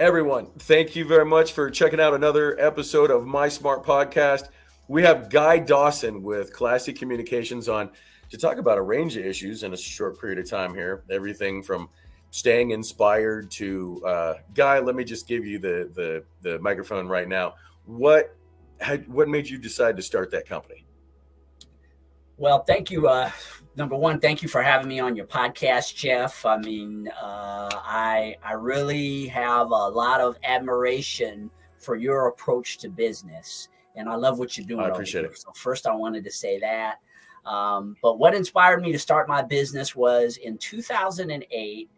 Everyone, thank you very much for checking out another episode of My Smart Podcast. We have Guy Dawson with Classy Communications on to talk about a range of issues in a short period of time here. Everything from staying inspired to Guy. Let me just give you the microphone right now. What made you decide to start that company? Well, thank you. Number one, thank you for having me on your podcast, Jeff. I mean, I really have a lot of admiration for your approach to business, and I love what you're doing. I appreciate it. So first, I wanted to say that. But what inspired me to start my business was in 2008.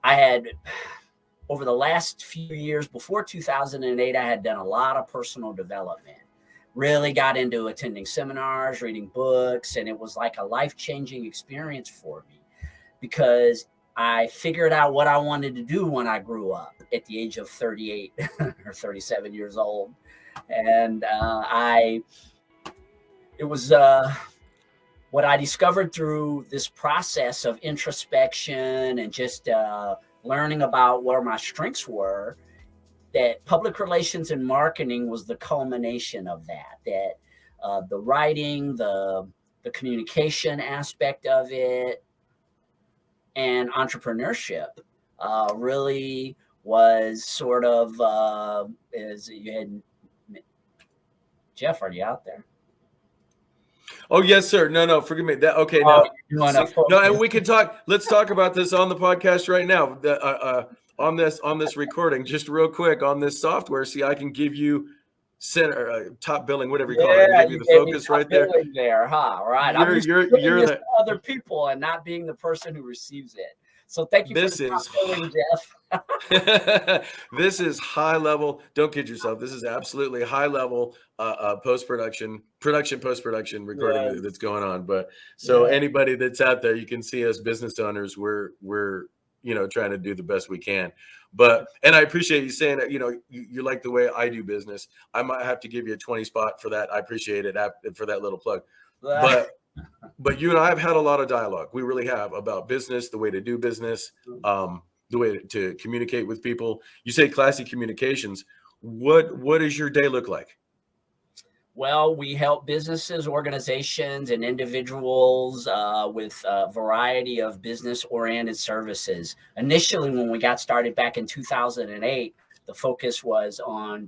I had, over the last few years before 2008, I had done a lot of personal development. Really got into attending seminars, reading books, and it was like a life-changing experience for me because I figured out what I wanted to do when I grew up at the age of 38 or 37 years old. And it was what I discovered through this process of introspection and just learning about where my strengths were, that public relations and marketing was the culmination of that, the writing, the communication aspect of it, and entrepreneurship really was sort of, as you had, Jeff, are you out there? Oh, yes, sir. No, forgive me. Okay, no, and we can talk. Let's talk about this on the podcast right now. On this recording, just real quick on this software. See, I can give you center top billing, whatever you call it. I can give you the focus right there. There, huh? Right. You're the other people and not being the person who receives it. So thank you for the top billing, Jeff. This is high level. Don't kid yourself. This is absolutely high level post-production recording that's going on. But so anybody that's out there, you can see us business owners. We're trying to do the best we can. And I appreciate you saying that, you like the way I do business. I might have to give you a 20 spot for that. I appreciate it for that little plug. But you and I have had a lot of dialogue. We really have about business, the way to do business, the way to communicate with people. You say classy communications. What does your day look like? Well, we help businesses, organizations, and individuals with a variety of business-oriented services. Initially, when we got started back in 2008, the focus was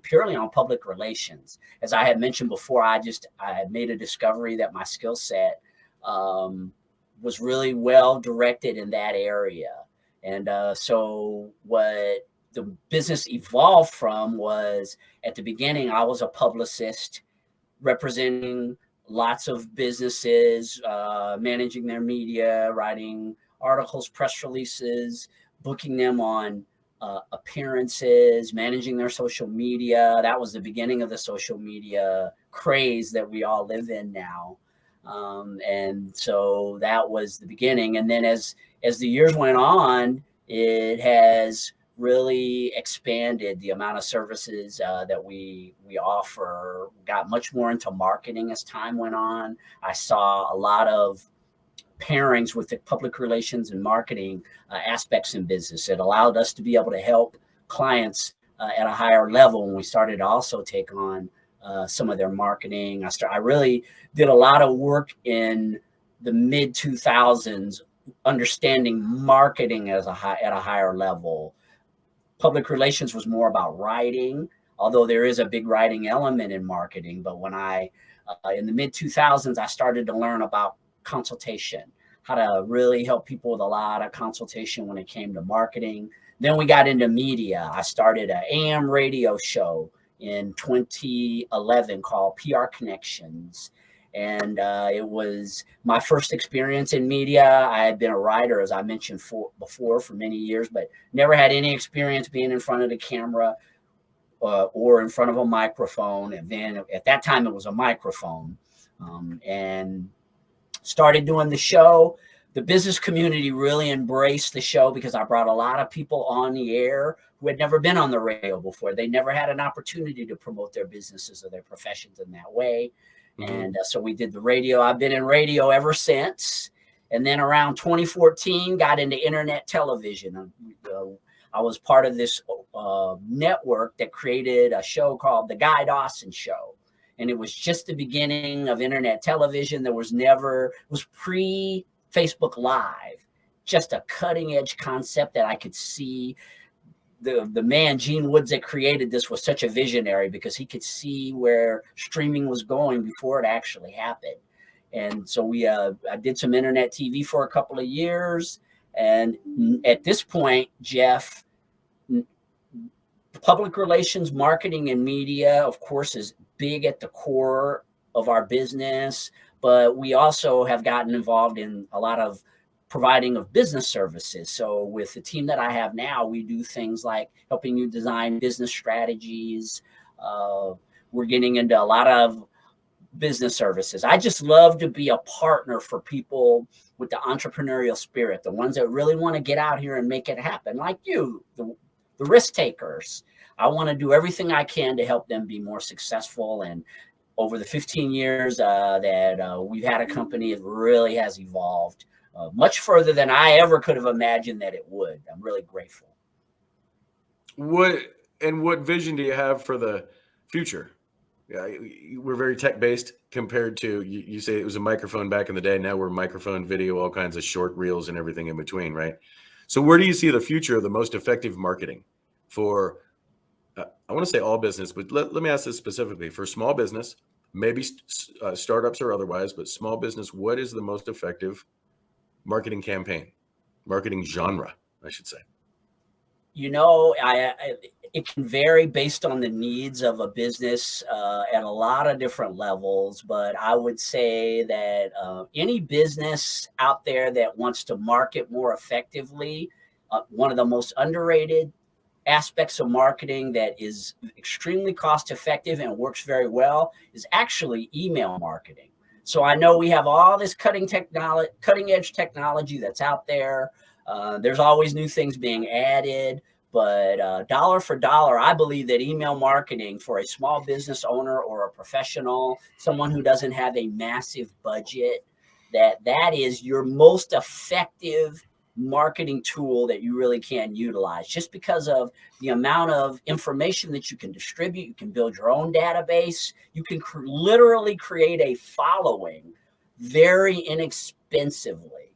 purely on public relations. As I had mentioned before, I had made a discovery that my skill set was really well directed in that area. And so what the business evolved from was, at the beginning, I was a publicist representing lots of businesses, managing their media, writing articles, press releases, booking them on appearances, managing their social media. That was the beginning of the social media craze that we all live in now. And so that was the beginning. And then as the years went on, it has really expanded the amount of services that we offer, got much more into marketing as time went on. I saw a lot of pairings with the public relations and marketing aspects in business. It allowed us to be able to help clients at a higher level when we started to also take on some of their marketing. I really did a lot of work in the mid 2000s, understanding marketing at a higher level. Public relations was more about writing, although there is a big writing element in marketing. But when in the mid 2000s, I started to learn about consultation, how to really help people with a lot of consultation when it came to marketing. Then we got into media. I started an AM radio show in 2011 called PR Connections. And it was my first experience in media. I had been a writer, as I mentioned before, for many years, but never had any experience being in front of the camera or in front of a microphone. And then at that time, it was a microphone. And started doing the show. The business community really embraced the show because I brought a lot of people on the air who had never been on the radio before. They never had an opportunity to promote their businesses or their professions in that way. And so we did the radio. I've been in radio ever since. And then around 2014, got into internet television. I was part of this network that created a show called The Dawson Show. And it was just the beginning of internet television. It was pre-Facebook Live, just a cutting edge concept that I could see. The man, Gene Woods, that created this was such a visionary because he could see where streaming was going before it actually happened. And so I did some internet TV for a couple of years. And at this point, Jeff, public relations, marketing, and media, of course, is big at the core of our business. But we also have gotten involved in a lot of providing of business services. So with the team that I have now, we do things like helping you design business strategies. We're getting into a lot of business services. I just love to be a partner for people with the entrepreneurial spirit, the ones that really want to get out here and make it happen, like you, the risk takers. I want to do everything I can to help them be more successful. And over the 15 years that we've had a company, it really has evolved much further than I ever could have imagined that it would. I'm really grateful. What vision do you have for the future? Yeah, we're very tech-based compared to, you say it was a microphone back in the day. Now we're microphone, video, all kinds of short reels and everything in between, right? So where do you see the future of the most effective marketing for, I want to say all business, but let me ask this specifically. For small business, maybe startups or otherwise, but small business, what is the most effective marketing campaign, marketing genre, I should say? You know, it can vary based on the needs of a business at a lot of different levels. But I would say that any business out there that wants to market more effectively, one of the most underrated aspects of marketing that is extremely cost effective and works very well is actually email marketing. So I know we have all this cutting edge technology that's out there. There's always new things being added, but dollar for dollar, I believe that email marketing for a small business owner or a professional, someone who doesn't have a massive budget, that is your most effective marketing tool that you really can utilize, just because of the amount of information that you can distribute. You can build your own database. You can literally create a following very inexpensively.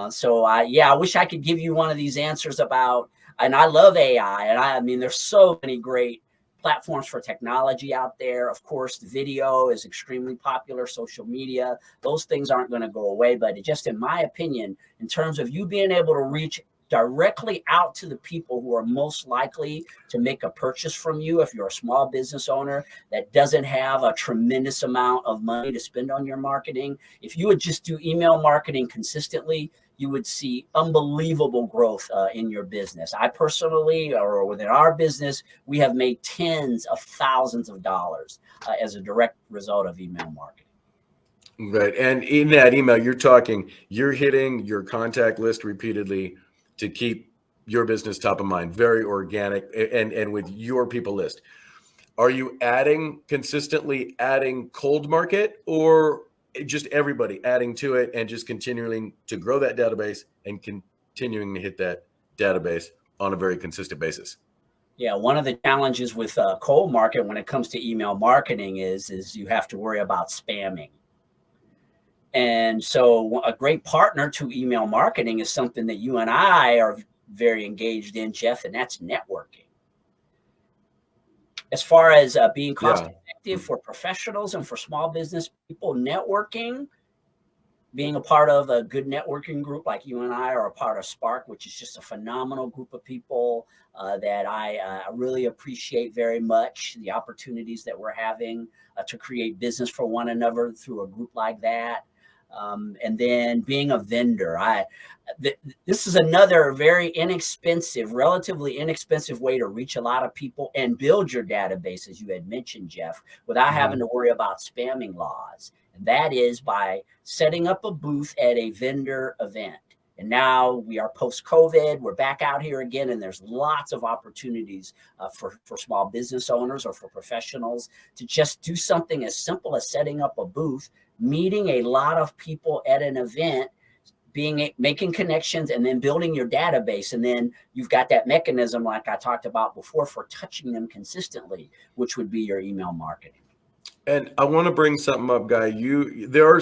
So I wish I could give you one of these answers about, and I love AI, and I mean, there's so many great platforms for technology out there. Of course, the video is extremely popular, social media, those things aren't going to go away. But just in my opinion, in terms of you being able to reach directly out to the people who are most likely to make a purchase from you, if you're a small business owner that doesn't have a tremendous amount of money to spend on your marketing, if you would just do email marketing consistently, you would see unbelievable growth in your business. I personally, or within our business, we have made tens of thousands of dollars as a direct result of email marketing. Right. And in that email, you're hitting your contact list repeatedly to keep your business top of mind, very organic, and with your people list. Are you consistently adding cold market, or just everybody adding to it and just continuing to grow that database and continuing to hit that database on a very consistent basis? Yeah, one of the challenges with cold market when it comes to email marketing is you have to worry about spamming. And so a great partner to email marketing is something that you and I are very engaged in, Jeff, and that's networking. As far as being cost effective for professionals and for small business people, networking, being a part of a good networking group like you and I are a part of Spark, which is just a phenomenal group of people that I really appreciate very much, the opportunities that we're having to create business for one another through a group like that. And then being a vendor, this is another very relatively inexpensive way to reach a lot of people and build your database, as you had mentioned, Jeff, without having to worry about spamming laws. And that is by setting up a booth at a vendor event. And now we are post-COVID, we're back out here again, and there's lots of opportunities for small business owners or for professionals to just do something as simple as setting up a booth, meeting a lot of people at an event, making connections and then building your database. And then you've got that mechanism, like I talked about before, for touching them consistently, which would be your email marketing. And I want to bring something up, Guy. There are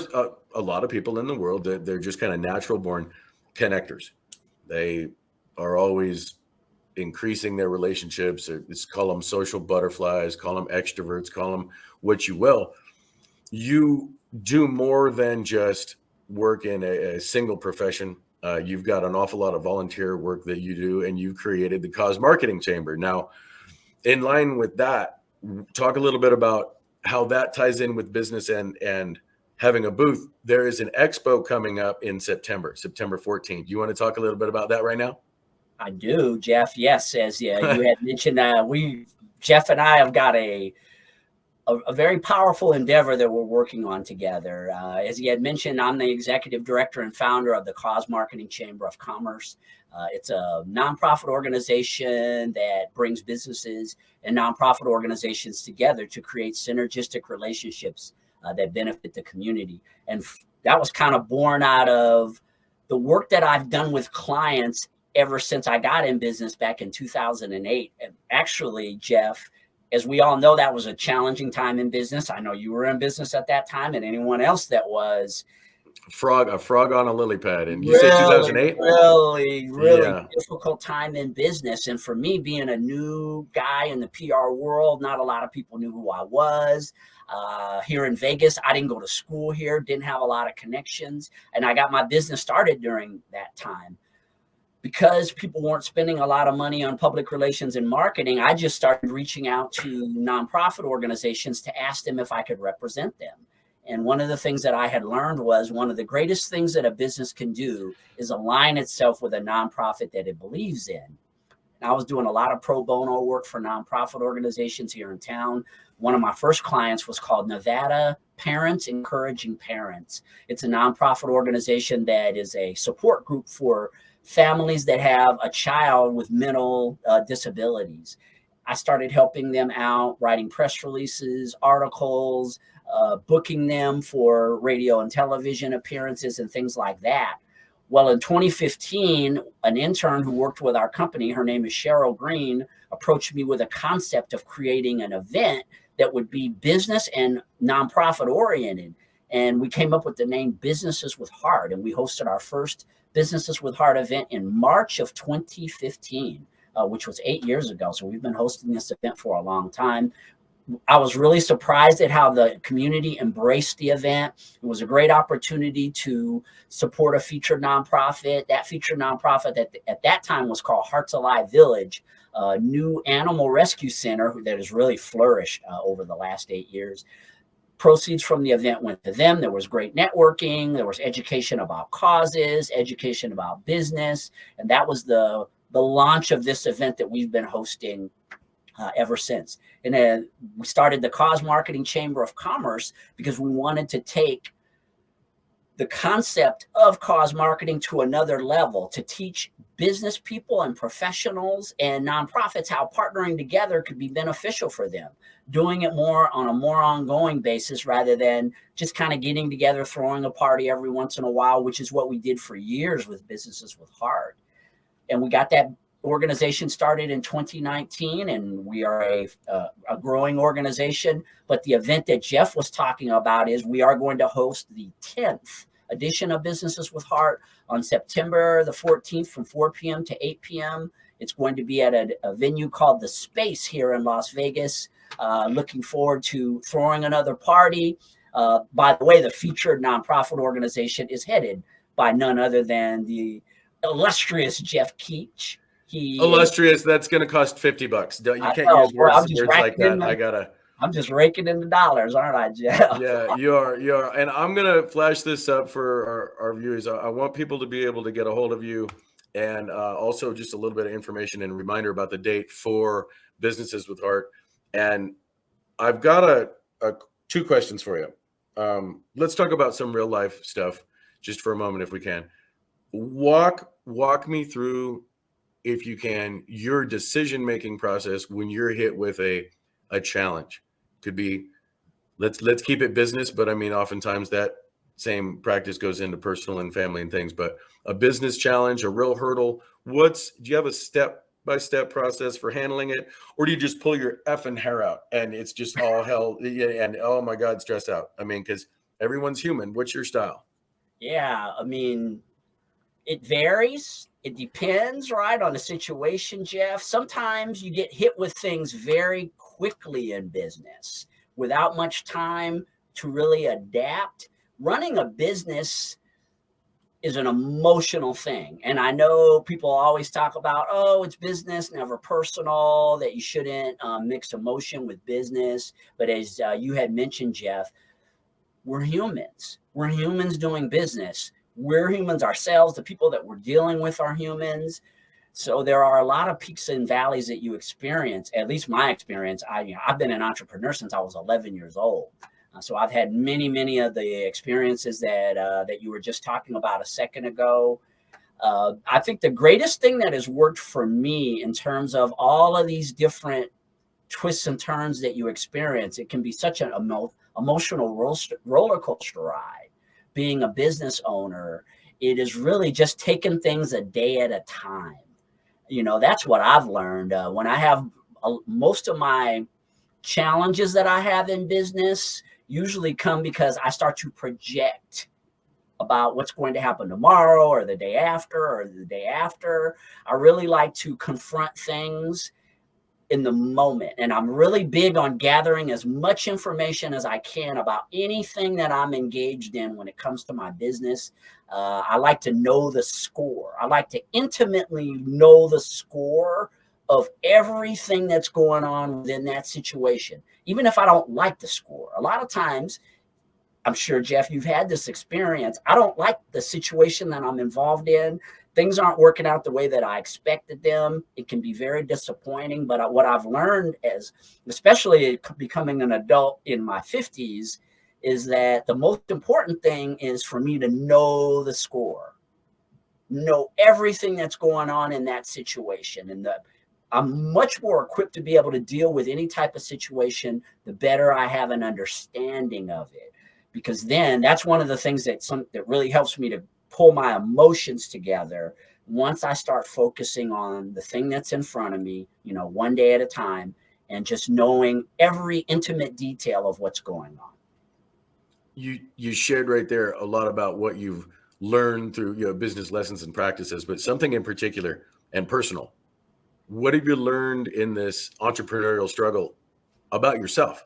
a lot of people in the world that they're just kind of natural born connectors. They are always increasing their relationships. Let's call them social butterflies, call them extroverts, call them what you will. You do more than just work in a single profession. You've got an awful lot of volunteer work that you do, and you've created the Cause Marketing Chamber. Now, in line with that, talk a little bit about how that ties in with business and having a booth. There is an expo coming up in September 14th. Do you want to talk a little bit about that right now? I do, Jeff. Yes, as you had mentioned, Jeff and I have got a very powerful endeavor that we're working on together. As you had mentioned, I'm the executive director and founder of the Cause Marketing Chamber of Commerce. It's a nonprofit organization that brings businesses and nonprofit organizations together to create synergistic relationships that benefit the community. And that was kind of born out of the work that I've done with clients ever since I got in business back in 2008. And actually, Jeff, as we all know, that was a challenging time in business. I know you were in business at that time, and anyone else that was. A frog on a lily pad. And you said 2008? Really difficult time in business. And for me, being a new guy in the PR world, not a lot of people knew who I was. Here in Vegas, I didn't go to school here, didn't have a lot of connections. And I got my business started during that time. Because people weren't spending a lot of money on public relations and marketing, I just started reaching out to nonprofit organizations to ask them if I could represent them. And one of the things that I had learned was one of the greatest things that a business can do is align itself with a nonprofit that it believes in. And I was doing a lot of pro bono work for nonprofit organizations here in town. One of my first clients was called Nevada Parents Encouraging Parents. It's a nonprofit organization that is a support group for families that have a child with mental disabilities. I started helping them out, writing press releases, articles, booking them for radio and television appearances and things like that. Well, in 2015, an intern who worked with our company, her name is Cheryl Green, approached me with a concept of creating an event that would be business and nonprofit oriented. And we came up with the name Businesses with Heart, and we hosted our first Businesses with Heart event in March of 2015, which was 8 years ago. So we've been hosting this event for a long time. I was really surprised at how the community embraced the event. It was a great opportunity to support a featured nonprofit. That featured nonprofit at that time was called Hearts Alive Village, a new animal rescue center that has really flourished over the last 8 years. Proceeds from the event went to them. There was great networking. There was education about causes, education about business. And that was the launch of this event that we've been hosting ever since. And then we started the Cause Marketing Chamber of Commerce because we wanted to take the concept of cause marketing to another level, to teach business people and professionals and nonprofits how partnering together could be beneficial for them, doing it more on a more ongoing basis rather than just kind of getting together, throwing a party every once in a while, which is what we did for years with Businesses with Heart. And we got that organization started in 2019, and we are a growing organization. But the event that Jeff was talking about is we are going to host the 10th edition of Businesses with Heart on September the 14th from 4 p.m. to 8 p.m. It's going to be at a venue called The Space here in Las Vegas. Looking forward to throwing another party. By the way, the featured nonprofit organization is headed by none other than the illustrious Jeff Keach. Illustrious, that's going to cost $50. You can't use words like that. I'm just raking in the dollars, aren't I, Jeff? Yeah, you are. And I'm going to flash this up for our viewers. I want people to be able to get a hold of you, and also just a little bit of information and reminder about the date for Businesses with Heart. And I've got two questions for you. Let's talk about some real life stuff just for a moment, if we can. Walk me through, if you can, your decision-making process when you're hit with a challenge. Could be, let's keep it business, but I mean, oftentimes that same practice goes into personal and family and things, but a business challenge, a real hurdle. Do you have a step-by-step process for handling it? Or do you just pull your effing hair out and it's just all hell? Yeah, and oh my God, stress out. I mean, because everyone's human. What's your style? Yeah, I mean, it varies. It depends, right, on the situation, Jeff. Sometimes you get hit with things very quickly in business without much time to really adapt. Running a business is an emotional thing. And I know people always talk about, oh, it's business, never personal, that you shouldn't mix emotion with business. But as you had mentioned, Jeff, we're humans. We're humans doing business. We're humans ourselves. The people that we're dealing with are humans. So there are a lot of peaks and valleys that you experience. At least my experience. I've been an entrepreneur since I was 11 years old. So I've had many of the experiences that you were just talking about a second ago. I think the greatest thing that has worked for me in terms of all of these different twists and turns that you experience, it can be such an emotional roller coaster ride. Being a business owner, it is really just taking things a day at a time. That's what I've learned. When I have most of my challenges that I have in business usually come because I start to project about what's going to happen tomorrow or the day after or the day after. I really like to confront things in the moment. And I'm really big on gathering as much information as I can about anything that I'm engaged in when it comes to my business. I like to know the score. I like to intimately know the score of everything that's going on within that situation, even if I don't like the score. A lot of times, I'm sure, Jeff, you've had this experience. I don't like the situation that I'm involved in. Things aren't working out the way that I expected them. It can be very disappointing. But what I've learned is, especially becoming an adult in my 50s, is that the most important thing is for me to know the score, know everything that's going on in that situation. And I'm much more equipped to be able to deal with any type of situation, the better I have an understanding of it. Because then that's one of the things that really helps me to pull my emotions together once I start focusing on the thing that's in front of me, one day at a time, and just knowing every intimate detail of what's going on. You shared right there a lot about what you've learned through business lessons and practices, but something in particular and personal. What have you learned in this entrepreneurial struggle about yourself?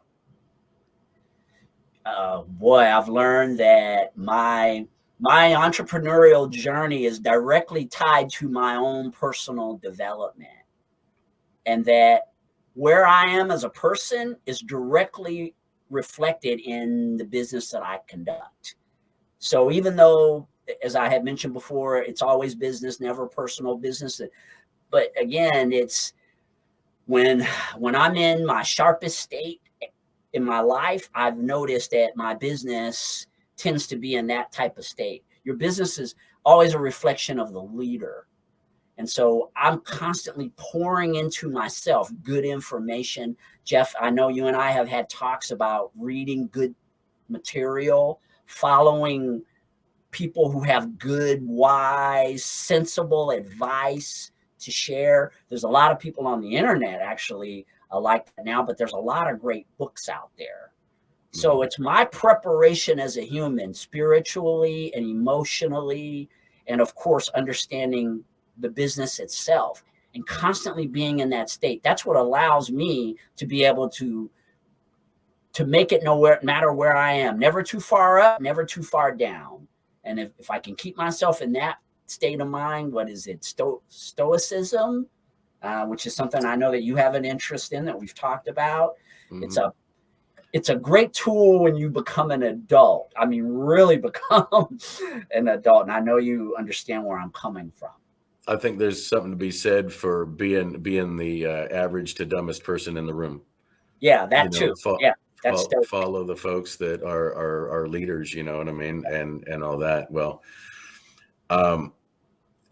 Boy, I've learned that my entrepreneurial journey is directly tied to my own personal development, and that where I am as a person is directly reflected in the business that I conduct. So even though, as I had mentioned before, it's always business, never personal business. But again, it's when I'm in my sharpest state in my life, I've noticed that my business tends to be in that type of state. Your business is always a reflection of the leader. And so I'm constantly pouring into myself good information. Jeff, I know you and I have had talks about reading good material, following people who have good, wise, sensible advice to share. There's a lot of people on the internet actually like that now, but there's a lot of great books out there. So it's my preparation as a human, spiritually and emotionally, and of course, understanding the business itself and constantly being in that state. That's what allows me to be able to make it matter where I am, never too far up, never too far down. And if I can keep myself in that state of mind, what is it? Stoicism, which is something I know that you have an interest in that we've talked about. Mm-hmm. It's a great tool when you become an adult. I mean, really become an adult. And I know you understand where I'm coming from. I think there's something to be said for being the average to dumbest person in the room. Yeah, that too. Follow the folks that are leaders, you know what I mean? And all that. Well,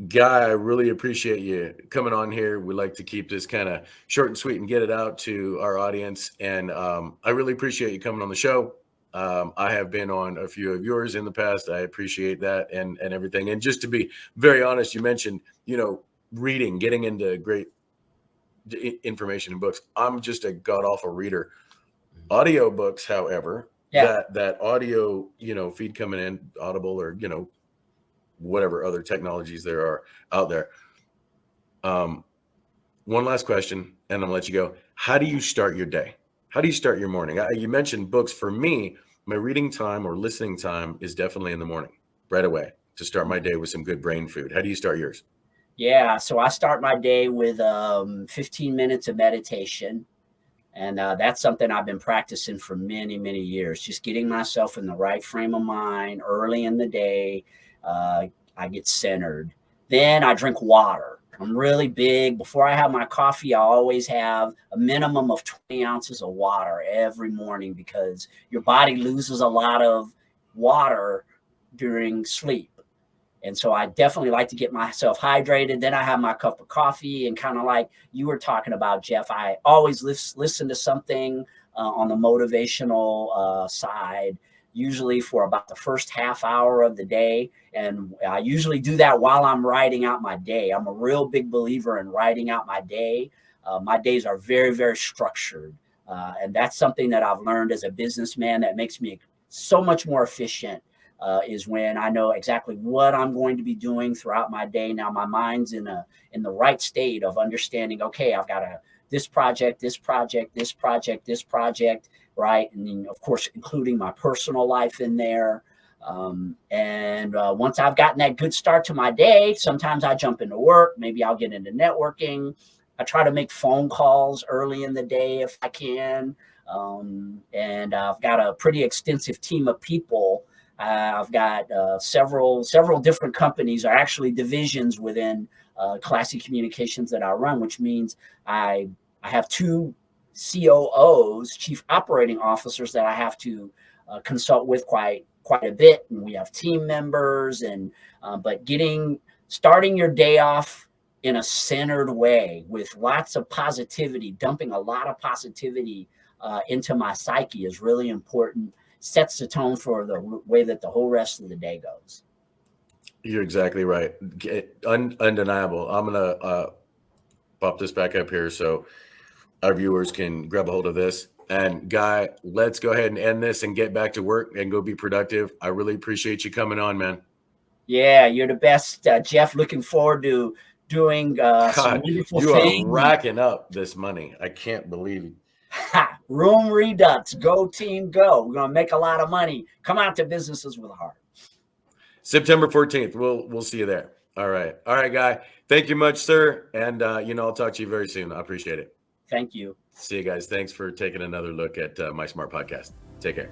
Guy, I really appreciate you coming on here. We like to keep this kind of short and sweet and get it out to our audience. And I really appreciate you coming on the show. I have been on a few of yours in the past. I appreciate that and everything. And just to be very honest, you mentioned, reading, getting into great information in books. I'm just a god awful reader. Audio books, however, that audio, feed coming in, Audible or, whatever other technologies there are out there. One last question, and I'm gonna let you go. How do you start your day? How do you start your morning? You mentioned books. For me, my reading time or listening time is definitely in the morning, right away, to start my day with some good brain food. How do you start yours? Yeah, so I start my day with 15 minutes of meditation. And that's something I've been practicing for many, many years, just getting myself in the right frame of mind early in the day. I get centered. Then I drink water. I'm really big. Before I have my coffee, I always have a minimum of 20 ounces of water every morning because your body loses a lot of water during sleep. And so I definitely like to get myself hydrated. Then I have my cup of coffee, and kind of like you were talking about, Jeff, I always listen to something on the motivational side, usually for about the first half hour of the day. And I usually do that while I'm writing out my day. I'm a real big believer in writing out my day. My days are very, very structured. And that's something that I've learned as a businessman that makes me so much more efficient. Is when I know exactly what I'm going to be doing throughout my day. Now my mind's in the right state of understanding, okay, I've got this project, right? And then of course, including my personal life in there. And once I've gotten that good start to my day, sometimes I jump into work, maybe I'll get into networking. I try to make phone calls early in the day if I can. And I've got a pretty extensive team of people. I've got several different companies, or actually divisions within Classic Communications that I run, which means I have 2 COOs, chief operating officers, that I have to consult with quite a bit, and we have team members. And but starting your day off in a centered way with lots of positivity, dumping a lot of positivity into my psyche is really important. Sets the tone for the way that the whole rest of the day goes. You're exactly right. Undeniable. I'm going to pop this back up here so our viewers can grab a hold of this. And Guy, let's go ahead and end this and get back to work and go be productive. I really appreciate you coming on, man. Yeah, you're the best, Jeff. Looking forward to doing some wonderful you things. Are racking up this money. I can't believe it. Room Redux, go team, go. We're gonna make a lot of money. Come out to Businesses with a Heart. September 14th. We'll see you there. All right, Guy. Thank you much, sir. And I'll talk to you very soon. I appreciate it. Thank you. See you guys. Thanks for taking another look at My Smart Podcast. Take care.